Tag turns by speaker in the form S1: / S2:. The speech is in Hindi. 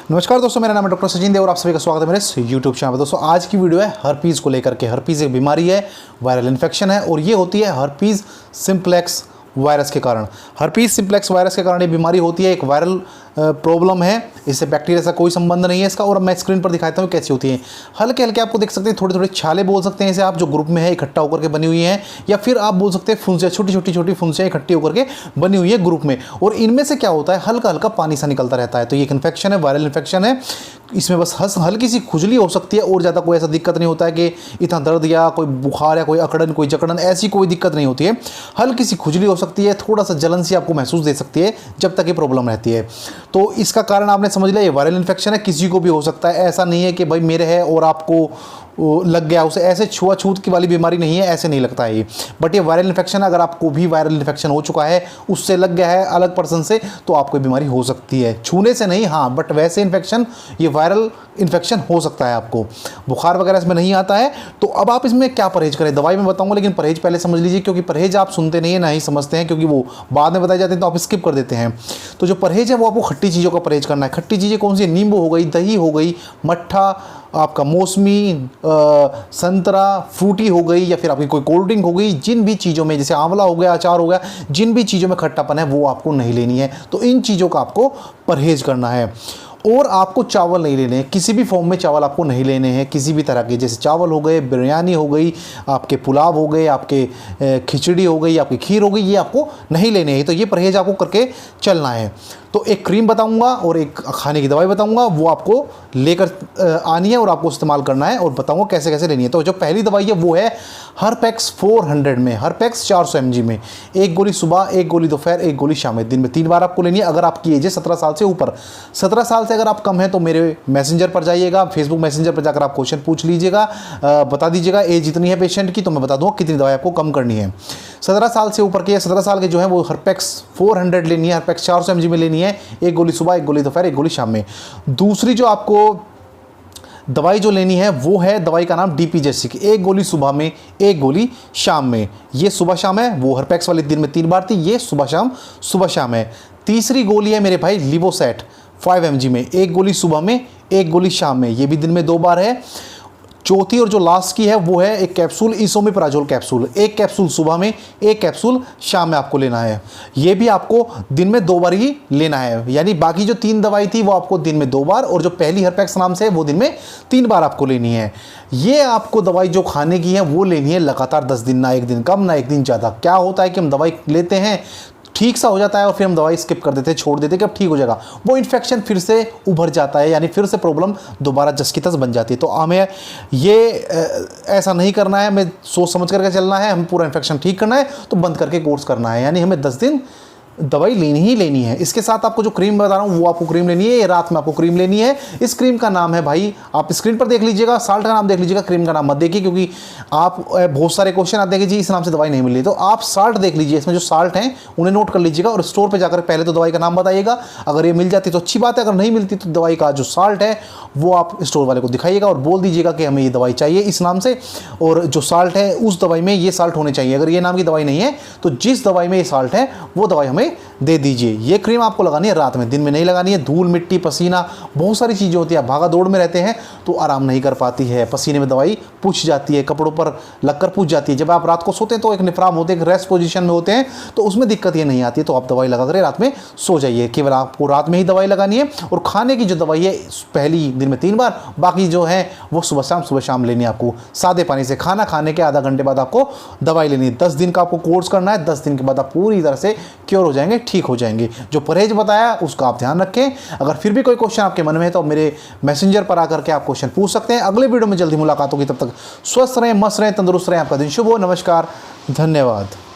S1: नमस्कार दोस्तों, मेरा नाम है डॉक्टर सचिन देव और आप सभी का स्वागत है मेरे इस यूट्यूब चैनल पर। दोस्तों आज की वीडियो है हर्पीज़ को लेकर के। हर्पीज़ एक बीमारी है, वायरल इन्फेक्शन है और ये होती है हर्पीज़ सिम्प्लेक्स वायरस के कारण। हर्पीज़ सिम्प्लेक्स वायरस के कारण ये बीमारी होती है, एक वायरल प्रॉब्लम है, इससे बैक्टीरिया से कोई संबंध नहीं है इसका। और मैं स्क्रीन पर दिखाता हूँ कैसी होती है। हल्के हल्के आपको देख सकते हैं, थोड़े थोड़े छाले बोल सकते हैं इसे आप, जो ग्रुप में है इकट्ठा होकर के बनी हुई हैं, या फिर आप बोल सकते हैं फुंसियाँ, छोटी छोटी फुंसियाँ इकट्ठी होकर के बनी हुई है ग्रुप में। और इनमें से क्या होता है, हल्का हल्का पानी सा निकलता रहता है। तो ये एक इन्फेक्शन है, वायरल इन्फेक्शन है। इसमें बस हल्की सी खुजली हो सकती है और ज़्यादा कोई ऐसा दिक्कत नहीं होता है कि इतना दर्द या कोई बुखार या कोई अकड़न, कोई जकड़न, ऐसी कोई दिक्कत नहीं होती है। हल्की सी खुजली हो सकती है, थोड़ा सा जलन सी आपको महसूस दे सकती है जब तक ये प्रॉब्लम रहती है। तो इसका कारण आपने समझ लिया, ये वायरल इन्फेक्शन है, किसी को भी हो सकता है। ऐसा नहीं है कि भाई मेरे है और आपको लग गया उसे, ऐसे छुआछूत की वाली बीमारी नहीं है, ऐसे नहीं लगता है ये। बट ये वायरल इन्फेक्शन, अगर आपको भी वायरल इन्फेक्शन हो चुका है, उससे लग गया है अलग पर्सन से, तो आपको बीमारी हो सकती है। छूने से नहीं, हाँ, बट वैसे इन्फेक्शन, ये वायरल इन्फेक्शन हो सकता है आपको। बुखार वगैरह इसमें नहीं आता है। तो अब आप इसमें क्या परहेज करें, दवाई में बताऊंगा, लेकिन परहेज पहले समझ लीजिए, क्योंकि परहेज आप सुनते नहीं है, ना ही समझते हैं, क्योंकि वो बाद में बताए जाते हैं तो आप स्किप कर देते हैं। तो जो परहेज है वो आपको खट्टी चीज़ों का परहेज करना है। खट्टी चीज़ें कौन सी? नींबू हो गई, दही हो गई, मट्ठा, आपका मौसमी, संतरा, फ्रूटी हो गई, या फिर आपकी कोई कोल्ड ड्रिंक हो गई। जिन भी चीज़ों में, जैसे आंवला हो गया, अचार हो गया, जिन भी चीज़ों में खट्टापन है वो आपको नहीं लेनी है। तो इन चीज़ों का आपको परहेज करना है। और आपको चावल नहीं लेने हैं, किसी भी फॉर्म में चावल आपको नहीं लेने हैं, किसी भी तरह के, जैसे चावल हो गए, बिरयानी हो गई, आपके पुलाव हो गए, आपके खिचड़ी हो गई, आपकी खीर हो गई, ये आपको नहीं लेने हैं। तो ये परहेज आपको करके चलना है। तो एक क्रीम बताऊंगा और एक खाने की दवाई बताऊंगा, वो आपको लेकर आनी है और आपको इस्तेमाल करना है, और बताऊंगा कैसे कैसे लेनी है। तो जो पहली दवाई है वो है हर्पेक्स 400 में, हर्पेक्स 400 mg में। एक गोली सुबह, एक गोली दोपहर, एक गोली शाम में, दिन में 3 बार आपको लेनी है। अगर आपकी एज है 17 साल से ऊपर, 17 साल से अगर आप कम है तो मेरे मैसेंजर पर जाइएगा, फेसबुक मैसेंजर पर जाकर आप क्वेश्चन पूछ लीजिएगा, बता दीजिएगा एज इतनी है पेशेंट की, तो मैं बता दूँगा कितनी दवाई आपको कम करनी है। 17 साल से ऊपर के, 17 साल के जो है वो हर्पेक्स 400 लेनी है, हर्पेक्स 400 mg में लेनी है। एक गोली सुबह, एक गोली दोपहर, एक गोली शाम में। दूसरी जो आपको दवाई जो लेनी है वो है, दवाई का नाम डीपीजेसिक। एक गोली सुबह में, एक गोली शाम में। ये सुबह शाम है, वो हर्पेक्स वाली दिन में 3 बार थी, ये सुबह शाम है। तीसरी गोली है मेरे भाई लिवोसेट 5 mg में, एक गोली सुबह में, एक गोली शाम में, ये भी दिन में 2 बार है। चौथी और जो लास्ट की है वो है एक कैप्सूल इसोमेप्राजोल कैप्सूल, एक कैप्सूल सुबह में, एक कैप्सूल शाम में आपको लेना है। ये भी आपको दिन में 2 बार ही लेना है। यानी बाकी जो 3 दवाई थी वो आपको दिन में 2 बार, और जो पहली हर्पेक्स नाम से है वो दिन में 3 बार आपको लेनी है। ये आपको दवाई जो खाने की है वो लेनी है लगातार 10 दिन, ना एक दिन कम ना एक दिन ज़्यादा। क्या होता है कि हम दवाई लेते हैं, ठीक सा हो जाता है और फिर हम दवाई स्किप कर देते हैं, छोड़ देते हैं कि अब ठीक हो जाएगा, वो इन्फेक्शन फिर से उभर जाता है, यानी फिर से प्रॉब्लम दोबारा जस की तस बन जाती है। तो हमें ये ऐसा नहीं करना है, हमें सोच समझ करके चलना है। हमें पूरा इन्फेक्शन ठीक करना है तो बंद करके कोर्स करना है, यानी हमें 10 दिन दवाई लेनी ही लेनी है। इसके साथ आपको जो क्रीम बता रहा हूँ वो आपको क्रीम लेनी है, ये रात में आपको क्रीम लेनी है। इस क्रीम का नाम है भाई, आप स्क्रीन पर देख लीजिएगा, साल्ट का नाम देख लीजिएगा, क्रीम का नाम मत देखिए, क्योंकि आप बहुत सारे क्वेश्चन आते हैं कि जी इस नाम से दवाई नहीं मिल रही। तो आप साल्ट देख लीजिए, इसमें जो साल्ट हैं उन्हें नोट कर लीजिएगा, और स्टोर पर जाकर पहले तो दवाई का नाम बताइएगा। अगर ये मिल जाती तो अच्छी बात है, अगर नहीं मिलती तो दवाई का जो साल्ट है वो आप स्टोर वाले को दिखाइएगा और बोल दीजिएगा कि हमें ये दवाई चाहिए इस नाम से, और जो साल्ट है उस दवाई में ये साल्ट होने चाहिए। अगर ये नाम की दवाई नहीं है तो जिस दवाई में ये साल्ट है वो दवाई हमें दे दीजिए। ये क्रीम आपको लगानी है रात में, दिन में नहीं लगानी है। धूल मिट्टी पसीना बहुत सारी चीज़ें होती है, भागा दौड़ में रहते हैं तो आराम नहीं कर पाती है, पसीने में दवाई पूछ जाती है, कपड़ों पर लगकर पूछ जाती है। जब आप रात को सोते हैं तो एक निफ्राम होते हैं, एक रेस्ट पोजीशन में होते हैं, तो उसमें दिक्कत ये नहीं आती है। तो आप दवाई लगा कर रात में सो जाइए। केवल आपको रात में ही दवाई लगानी है। और खाने की जो दवाई है पहली दिन में 3 बार, बाकी जो है वो सुबह शाम लेनी है आपको, सादे पानी से। खाना खाने के आधा घंटे बाद आपको दवाई लेनी है। 10 दिन का आपको कोर्स करना है, 10 दिन के बाद आप पूरी तरह से क्योर हो जाएंगे, ठीक हो जाएंगे। जो परहेज बताया उसका आप ध्यान रखें। अगर फिर भी कोई क्वेश्चन आपके मन में है तो मेरे मैसेंजर पर आकर के आप क्वेश्चन पूछ सकते हैं। अगले वीडियो में जल्दी मुलाकात होगी, तब तक स्वस्थ रहें, मस्त रहें, तंदुरुस्त रहें। आपका दिन शुभ हो। नमस्कार, धन्यवाद।